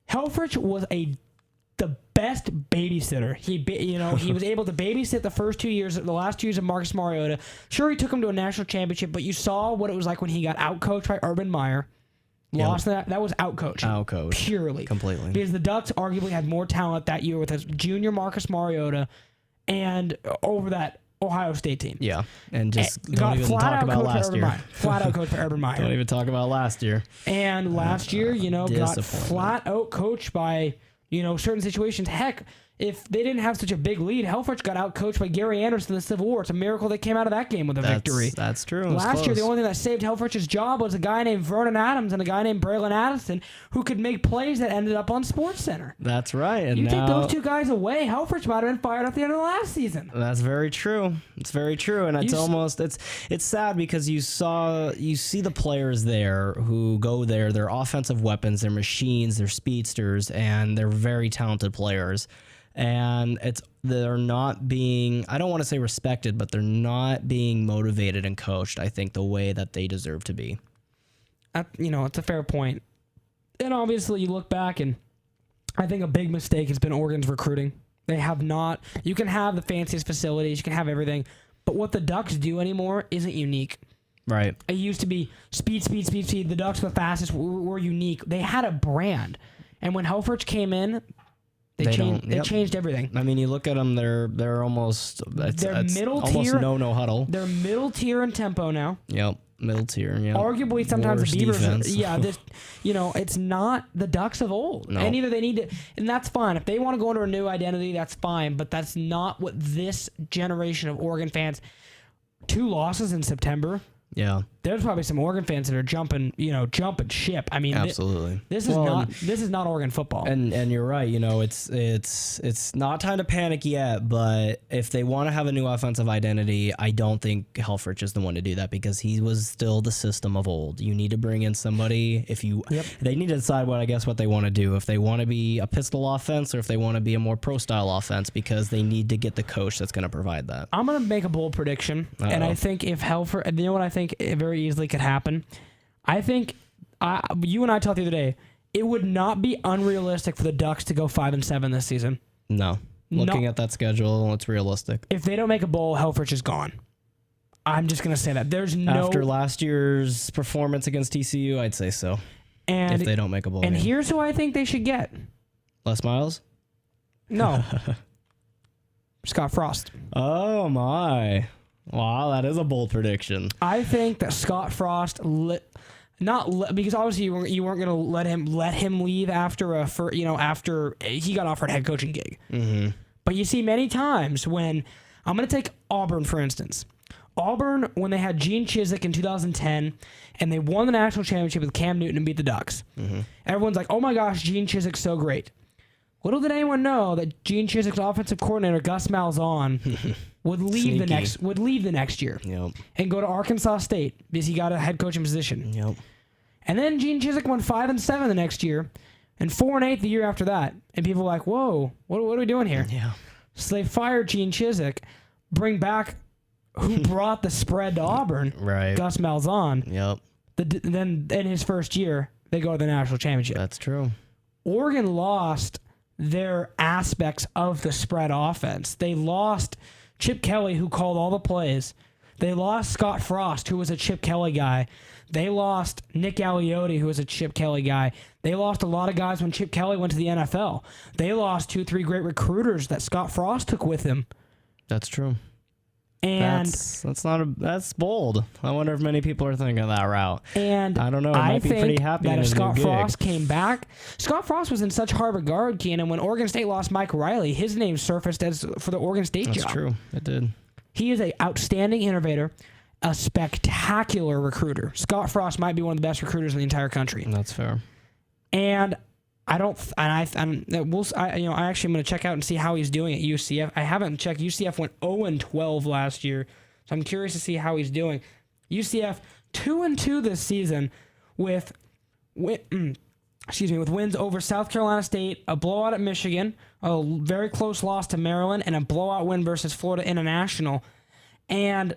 Helfrich was the best babysitter. He was able to babysit the last 2 years of Marcus Mariota. Sure, he took him to a national championship, but you saw what it was like when he got outcoached by Urban Meyer. Lost that was outcoaching. Outcoached. Purely. Completely. Because the Ducks arguably had more talent that year with his junior Marcus Mariota and over that Ohio State team. Yeah, and just Got don't even flat talk out about coached by last Urban year. Meyer. Flat out coached by Urban Meyer. Don't even talk about last year. And last year, got Disappointment. flat out coached by, certain situations. Heck, if they didn't have such a big lead, Helfrich got out coached by Gary Anderson in the Civil War. It's a miracle they came out of that game with a victory. That's true. It was Last year, the close. only thing that saved Helfrich's job was a guy named Vernon Adams and a guy named Braylon Addison who could make plays that ended up on SportsCenter. That's right. And You now, take those two guys away, Helfrich might have been fired at the end of the last season. That's very true. It's very true, and it's sad because you see the players there who go there. They're offensive weapons, they're machines, they're speedsters, and they're very talented players. And they're not being, I don't want to say respected, but they're not being motivated and coached, I think, the way that they deserve to be. It's a fair point. And obviously, you look back, and I think a big mistake has been Oregon's recruiting. They have not. You can have the fanciest facilities, you can have everything, but what the Ducks do anymore isn't unique. Right. It used to be speed. The Ducks were the fastest. Were unique. They had a brand. And when Helfrich came in, They changed everything. I mean, you look at them; they're almost middle almost tier. no huddle. They're middle tier in tempo now. Yep, middle tier. Yeah, Arguably, sometimes Worst the Beavers. defense. It's not the Ducks of old. No. And either they need to, and that's fine. If they want to go into a new identity, that's fine. But that's not what this generation of Oregon fans. 2 losses in September. Yeah, There's probably some Oregon fans that are jumping ship. I mean, absolutely. This is not Oregon football. And you're right. It's not time to panic yet. But if they want to have a new offensive identity, I don't think Helfrich is the one to do that because he was still the system of old. You need to bring in somebody. They need to decide what they want to do. If they want to be a pistol offense or if they want to be a more pro style offense, because they need to get the coach that's going to provide that. I'm going to make a bold prediction, and I think if Helfrich, you know what I think it very easily could happen? I think, you and I talked the other day, it would not be unrealistic for the Ducks to go 5-7 this season. No. Looking at that schedule, it's realistic. If they don't make a bowl, Helfrich is gone. I'm just going to say that. After last year's performance against TCU, I'd say so. And if they don't make a bowl and game. Here's who I think they should get. Les Miles? No. Scott Frost. Oh, my. Wow, that is a bold prediction. I think that Scott Frost, because obviously you weren't going to let him leave after after he got offered a head coaching gig. Mm-hmm. But you see many times when I'm going to take Auburn for instance. Auburn, when they had Gene Chizik in 2010 and they won the national championship with Cam Newton and beat the Ducks, everyone's like, "Oh my gosh, Gene Chizik's so great." Little did anyone know that Gene Chizik's offensive coordinator Gus Malzahn would leave the next year and go to Arkansas State because he got a head coaching position. Yep. And then Gene Chizik went 5-7 the next year and 4-8 the year after that. And people were like, "Whoa, what are we doing here?" Yeah. So they fired Gene Chizik, bring back who brought the spread to Auburn, right? Gus Malzahn. Yep. Then in his first year, they go to the national championship. That's true. Oregon lost their aspects of the spread offense. They lost Chip Kelly, who called all the plays. They lost Scott Frost, who was a Chip Kelly guy. They lost Nick Aliotti, who was a Chip Kelly guy. They lost a lot of guys when Chip Kelly went to the NFL. They lost 2-3 great recruiters that Scott Frost took with him. That's true. And that's bold. I wonder if many people are thinking that route. And I don't know. He might be pretty happy that in if his Scott new gig. Frost came back, Scott Frost was in such high regard, Keenan. When Oregon State lost Mike Riley, his name surfaced as for the Oregon State job. That's true. It did. He is an outstanding innovator, a spectacular recruiter. Scott Frost might be one of the best recruiters in the entire country. That's fair. And I actually am going to check out and see how he's doing at UCF. I haven't checked. UCF went 0-12 last year, so I'm curious to see how he's doing. UCF 2-2 this season with wins over South Carolina State, a blowout at Michigan, a very close loss to Maryland, and a blowout win versus Florida International. And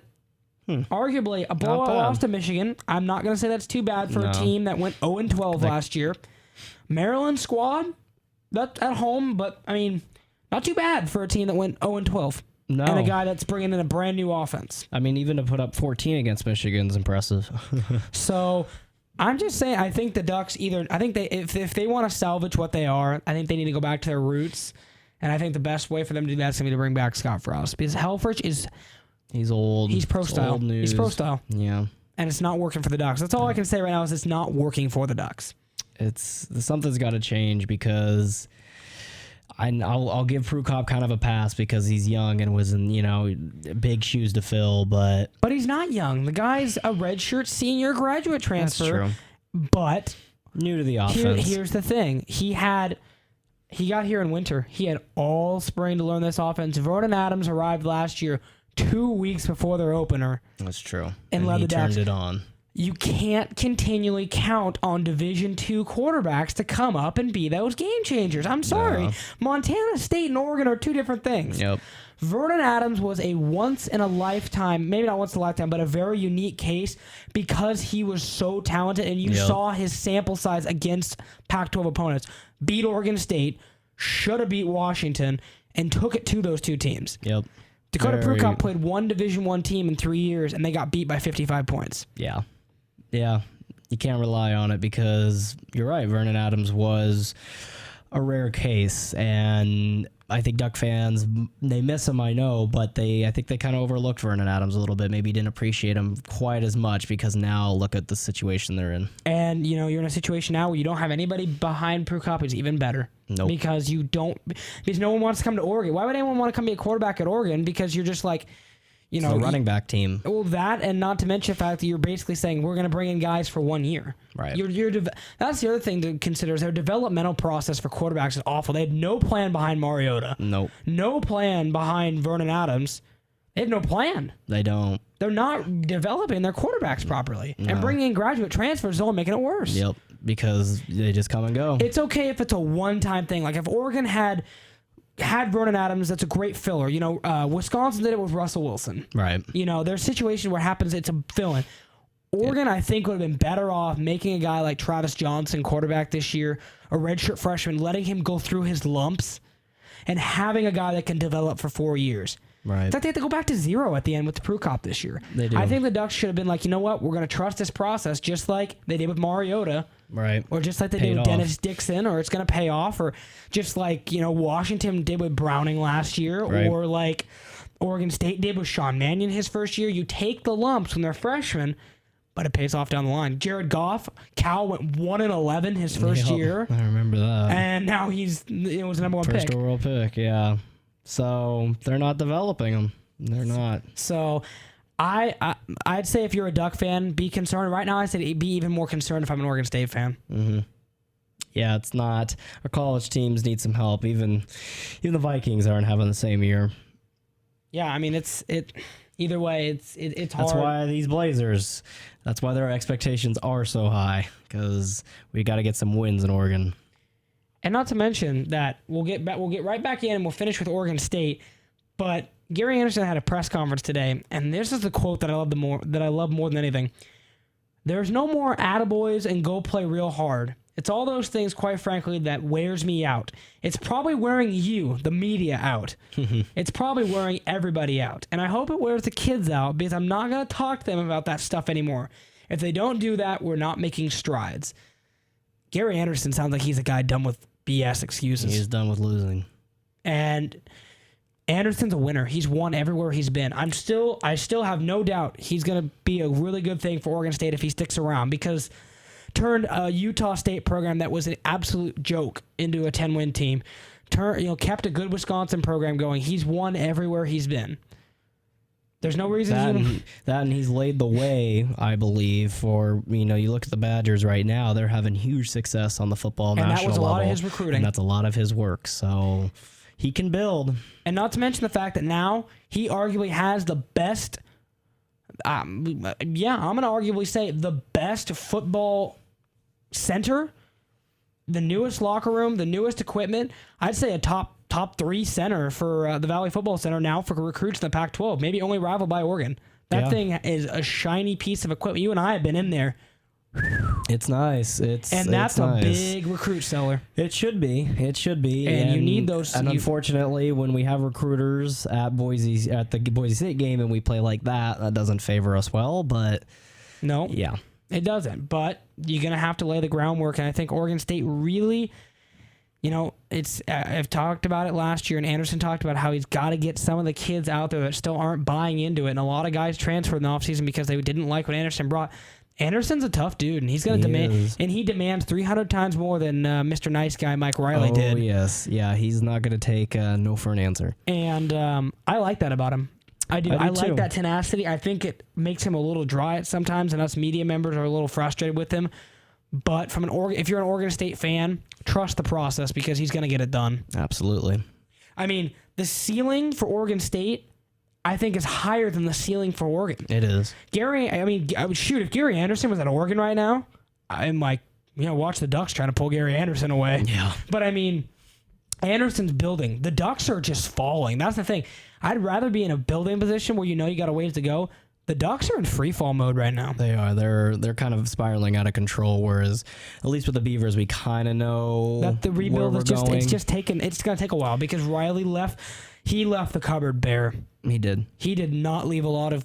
arguably a blowout bad. loss to Michigan. I'm not going to say that's too bad for a team that went 0-12 last year. Maryland squad, that's at home, but I mean, not too bad for a team that went 0-12. No. And a guy that's bringing in a brand new offense. I mean, even to put up 14 against Michigan's impressive. So I'm just saying, I think the Ducks if they want to salvage what they are, I think they need to go back to their roots. And I think the best way for them to do that is going to be to bring back Scott Frost, because Helfrich He's old. He's pro It's style. old news. He's pro style. Yeah. And it's not working for the Ducks. That's all I can say right now is it's not working for the Ducks. Something's got to change, because I'll give Prukop kind of a pass because he's young and was in big shoes to fill, but he's not young. The guy's a redshirt senior graduate transfer. That's true. But new to the offense. here's the thing: he got here in winter. He had all spring to learn this offense. Vernon Adams arrived last year 2 weeks before their opener. That's true. And led he the Ducks. turned it on. You can't continually count on Division II quarterbacks to come up and be those game changers. I'm sorry. No. Montana State and Oregon are two different things. Yep. Vernon Adams was a once-in-a-lifetime, maybe not once-in-a-lifetime, but a very unique case because he was so talented, and you saw his sample size against Pac-12 opponents. Beat Oregon State, should have beat Washington, and took it to those two teams. Yep. Dakota Prukop played one Division I team in 3 years, and they got beat by 55 points. Yeah. Yeah. You can't rely on it because you're right. Vernon Adams was a rare case, and I think Duck fans, they miss him, I know, but I think they kind of overlooked Vernon Adams a little bit. Maybe didn't appreciate him quite as much because now look at the situation they're in. And, you're in a situation now where you don't have anybody behind Prukop who's even better. Nope. Because no one wants to come to Oregon. Why would anyone want to come be a quarterback at Oregon? Because you're just like, It's a running back team. Well, that, and not to mention the fact that you're basically saying we're going to bring in guys for 1 year. Right. That's the other thing to consider is their developmental process for quarterbacks is awful. They had no plan behind Mariota. Nope. No plan behind Vernon Adams. They have no plan. They don't. They're not developing their quarterbacks properly. No. And bringing in graduate transfers is only making it worse. Yep. Because they just come and go. It's okay if it's a one-time thing. Like if Oregon had Vernon Adams, that's a great filler. Wisconsin did it with Russell Wilson. Right. There's situations where it happens, it's a fill-in. Oregon, I think, would have been better off making a guy like Travis Johnson quarterback this year, a redshirt freshman, letting him go through his lumps, and having a guy that can develop for 4 years. Right. In fact, they have to go back to 0 at the end with the Prukop this year. They do. I think the Ducks should have been like, you know what? We're going to trust this process just like they did with Mariota. Right. Or just like they did with Dennis Dixon, or it's going to pay off, or just like, Washington did with Browning last year, right. Or like Oregon State did with Sean Mannion his first year. You take the lumps when they're freshmen, but it pays off down the line. Jared Goff, Cal went 1-11 his first year. I remember that. And now was the number one first pick. overall pick, yeah. So they're not developing them. They're not. So I'd say if you're a Duck fan, be concerned. Right now, I'd say be even more concerned if I'm an Oregon State fan. Mm-hmm. Yeah, it's not. Our college teams need some help. Even the Vikings aren't having the same year. Yeah, I mean either way, it's hard. That's why these Blazers. That's why their expectations are so high, because we got to get some wins in Oregon. And not to mention that we'll get right back in and we'll finish with Oregon State. But Gary Anderson had a press conference today, and this is the quote that I love more than anything. There's no more attaboys and go play real hard. It's all those things, quite frankly, that wears me out. It's probably wearing you, the media, out. It's probably wearing everybody out. And I hope it wears the kids out, because I'm not going to talk to them about that stuff anymore. If they don't do that, we're not making strides. Gary Anderson sounds like he's a guy done with BS excuses. He's done with losing. And Anderson's a winner. He's won everywhere he's been. I still have no doubt he's going to be a really good thing for Oregon State if he sticks around, because turned a Utah State program that was an absolute joke into a 10-win team. Kept a good Wisconsin program going. He's won everywhere he's been. There's no reason and he's laid the way, I believe, for, you look at the Badgers right now, they're having huge success on the football national level. And that was a lot of his recruiting. And that's a lot of his work, so he can build. And not to mention the fact that now he arguably has the best, I'm going to arguably say the best football center, the newest locker room, the newest equipment. I'd say a top top 3 center for the Valley Football Center now for recruits in the Pac-12, maybe only rivaled by Oregon. That thing is a shiny piece of equipment. You and I have been in there. It's nice. That's a big recruit seller. It should be. And you need those. And unfortunately, when we have recruiters at the Boise State game and we play like that doesn't favor us well. But no, yeah, it doesn't. But you're gonna have to lay the groundwork, and I think Oregon State really. I've talked about it last year, and Anderson talked about how he's got to get some of the kids out there that still aren't buying into it. And a lot of guys transferred in the offseason because they didn't like what Anderson brought. Anderson's a tough dude, and he's going to demand, and he demands 300 times more than Mr. Nice Guy Mike Riley did. Oh, yes. Yeah, he's not going to take no for an answer. And I like that about him. I do. I like too. that tenacity. I think it makes him a little dry at sometimes, and us media members are a little frustrated with him. But if you're an Oregon State fan, trust the process because he's going to get it done. Absolutely. I mean, the ceiling for Oregon State, I think, is higher than the ceiling for Oregon. It is. If Gary Anderson was at Oregon right now, I'm like, watch the Ducks trying to pull Gary Anderson away. Yeah. But I mean, Anderson's building. The Ducks are just falling. That's the thing. I'd rather be in a building position where you got a ways to go. The Ducks are in free fall mode right now. They are. They're kind of spiraling out of control. Whereas, at least with the Beavers, we kind of know that the rebuild is going. It's going to take a while because Riley left. He left the cupboard bare. He did. He did not leave a lot of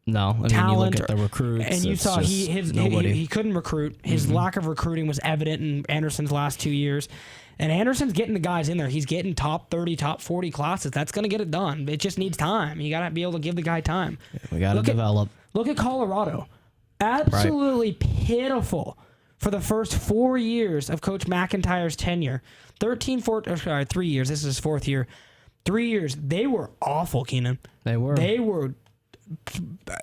talent. You look at the recruits, and you saw he couldn't recruit. His lack of recruiting was evident in Anderson's last 2 years. And Anderson's getting the guys in there. He's getting top 30, top 40 classes. That's going to get it done. It just needs time. You got to be able to give the guy time. We got to develop. Look at Colorado. Absolutely pitiful for the first 4 years of Coach McIntyre's tenure. 3 years. This is his 4th year. 3 years. They were awful, Keenan. They were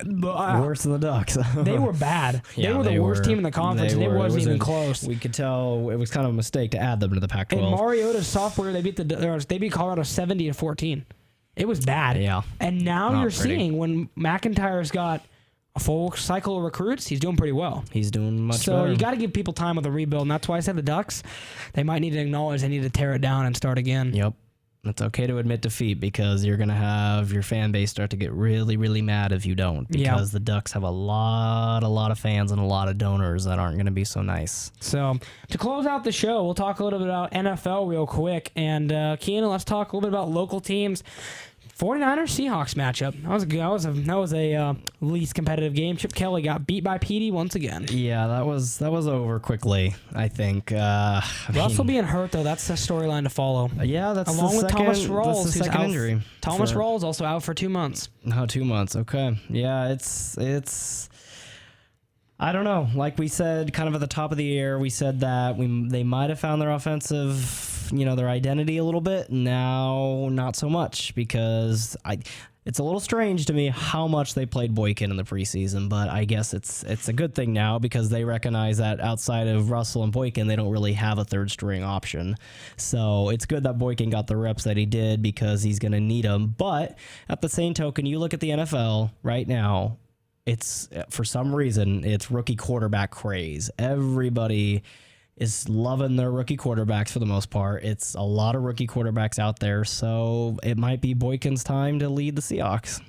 worse than the Ducks. They were bad. Yeah, they were the worst team in the conference, and it wasn't even close. We could tell it was kind of a mistake to add them to the Pac-12. In Mariota's sophomore year, they beat Colorado 70-14. It was bad. Yeah. And now you're seeing when McIntyre's got a full cycle of recruits, he's doing pretty well. He's doing much so better. You got to give people time with the rebuild, and that's why I said the Ducks, they might need to acknowledge they need to tear it down and start again. Yep. It's okay to admit defeat because you're going to have your fan base start to get really, really mad if you don't because the Ducks have a lot of fans and a lot of donors that aren't going to be so nice. So to close out the show, we'll talk a little bit about NFL real quick. And Keenan, let's talk a little bit about local teams. 49ers Seahawks matchup. That was a least competitive game. Chip Kelly got beat by PD once again. Yeah, that was over quickly, I think. Russell being hurt though, that's the storyline to follow. Yeah, that's along with Thomas Rawls, who's second injury. Thomas Rawls also out for 2 months. No, 2 months. Okay. Yeah, it's. I don't know. Like we said, kind of at the top of the year, we said that they might have found their offensive, their identity a little bit. Now, not so much because it's a little strange to me how much they played Boykin in the preseason, but I guess it's a good thing now because they recognize that outside of Russell and Boykin, they don't really have a third string option. So it's good that Boykin got the reps that he did because he's going to need them. But at the same token, you look at the NFL right now, it's for some reason it's rookie quarterback craze. Everybody is loving their rookie quarterbacks for the most part. It's a lot of rookie quarterbacks out there, so it might be Boykin's time to lead the Seahawks,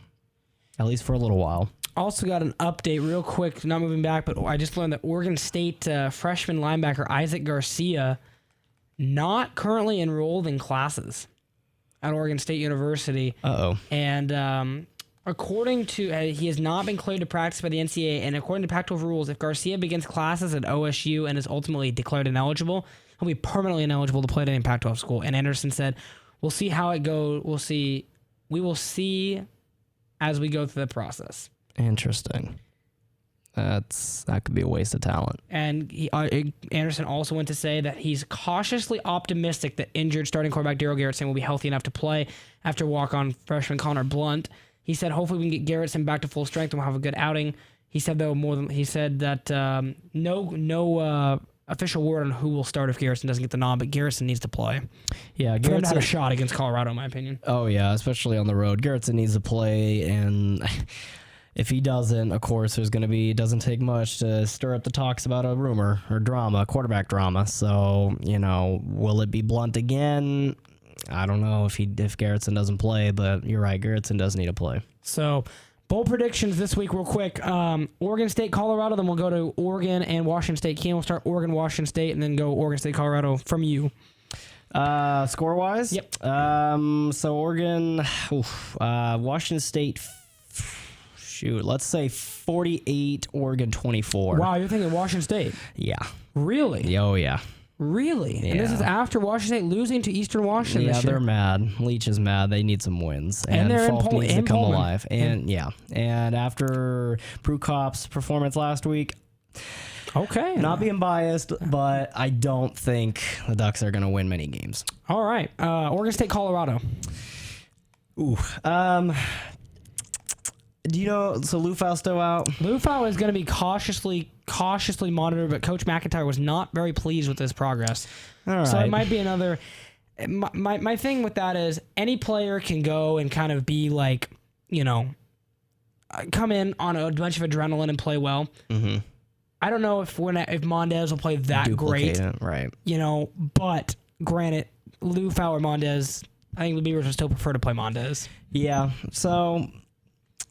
at least for a little while. Also got an update real quick, not moving back, but I just learned that Oregon State freshman linebacker Isaac Garcia not currently enrolled in classes at Oregon State University. Uh-oh. And according to, he has not been cleared to practice by the NCAA, and according to Pac-12 rules, if Garcia begins classes at OSU and is ultimately declared ineligible, he'll be permanently ineligible to play at any Pac-12 school. And Anderson said, we'll see how it goes. We will see as we go through the process. Interesting. That could be a waste of talent. And Anderson also went to say that he's cautiously optimistic that injured starting quarterback Darryl Garrettson will be healthy enough to play after walk-on freshman Connor Blunt. He said, hopefully we can get Garrettson back to full strength and we'll have a good outing. He said, though, that no official word on who will start if Garrettson doesn't get the nod, but Garrettson needs to play. Yeah, for him to have a shot against Colorado, in my opinion. Oh, yeah, especially on the road. Garrettson needs to play, and if he doesn't, of course, doesn't take much to stir up the talks about a rumor or drama, quarterback drama. So, will it be Blunt again? I don't know if Garrettson doesn't play, but you're right. Garrettson does need to play. So, bold predictions this week real quick. Oregon State, Colorado, then we'll go to Oregon and Washington State. Keenan will start Oregon, Washington State, and then go Oregon State, Colorado from you. Score-wise? Yep. So Oregon, Washington State, let's say 48, Oregon 24. Wow, you're thinking Washington State. Yeah. Really? Oh, yeah. Really? Yeah. And this is after Washington State losing to Eastern Washington Yeah, this year. they're mad. Leach is mad. They need some wins. And they're Falk needs to come Pullman. alive. And after Prukop's performance last week, okay. not being biased, but I don't think the Ducks are going to win many games. All right. Oregon State, Colorado. Ooh. Do you know, so Lufau's still out? Lufau is going to be cautiously monitored, but Coach McIntyre was not very pleased with his progress. All right. So it might be another. My thing with that is any player can go and kind of be like, come in on a bunch of adrenaline and play well. Mm-hmm. I don't know if Mondez will play that Duplicate great. it, right. But granted, Lufau or Mondez, I think the Beavers would still prefer to play Mondez. Yeah, so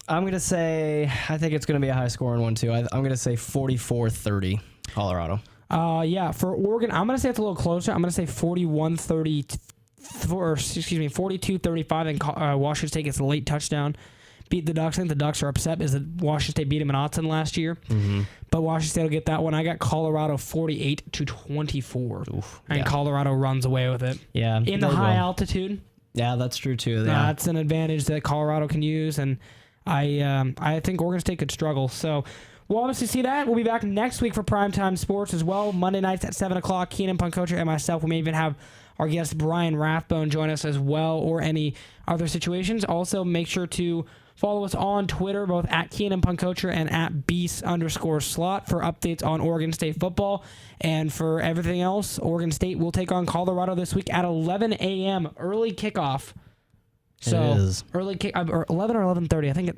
I'm going to say, I think it's going to be a high-scoring one, too. I'm going to say 44-30, Colorado. For Oregon, I'm going to say it's a little closer. I'm going to say 42-35, and Washington State gets a late touchdown. Beat the Ducks. I think the Ducks are upset because Washington State beat them in Autzen last year. Mm-hmm. But Washington State will get that one. I got Colorado 48-24. And Colorado runs away with it. Yeah. In the high altitude. Yeah, that's true, too. Yeah. That's an advantage that Colorado can use, and I think Oregon State could struggle. So we'll obviously see that. We'll be back next week for Primetime Sports as well. Monday nights at 7 o'clock. Keenan, Puncocher, and myself. We may even have our guest Brian Rathbone join us as well, or any other situations. Also, make sure to follow us on Twitter, both at Keenan Puncocher and at Beast_slot for updates on Oregon State football. And for everything else, Oregon State will take on Colorado this week at 11 a.m. early kickoff. So it is. Early kick, or 11 or 11:30. I think it.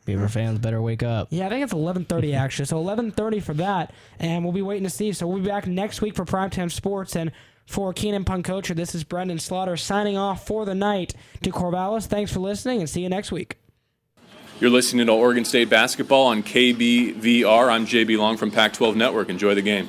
Beaver fans better wake up. Yeah, I think it's 11:30 actually. So 11:30 for that, and we'll be waiting to see. So we'll be back next week for Primetime Sports, and for Keenan Puncocher, this is Brenden Slaughter signing off for the night to Corvallis. Thanks for listening, and see you next week. You're listening to Oregon State basketball on KBVR. I'm JB Long from Pac-12 Network. Enjoy the game.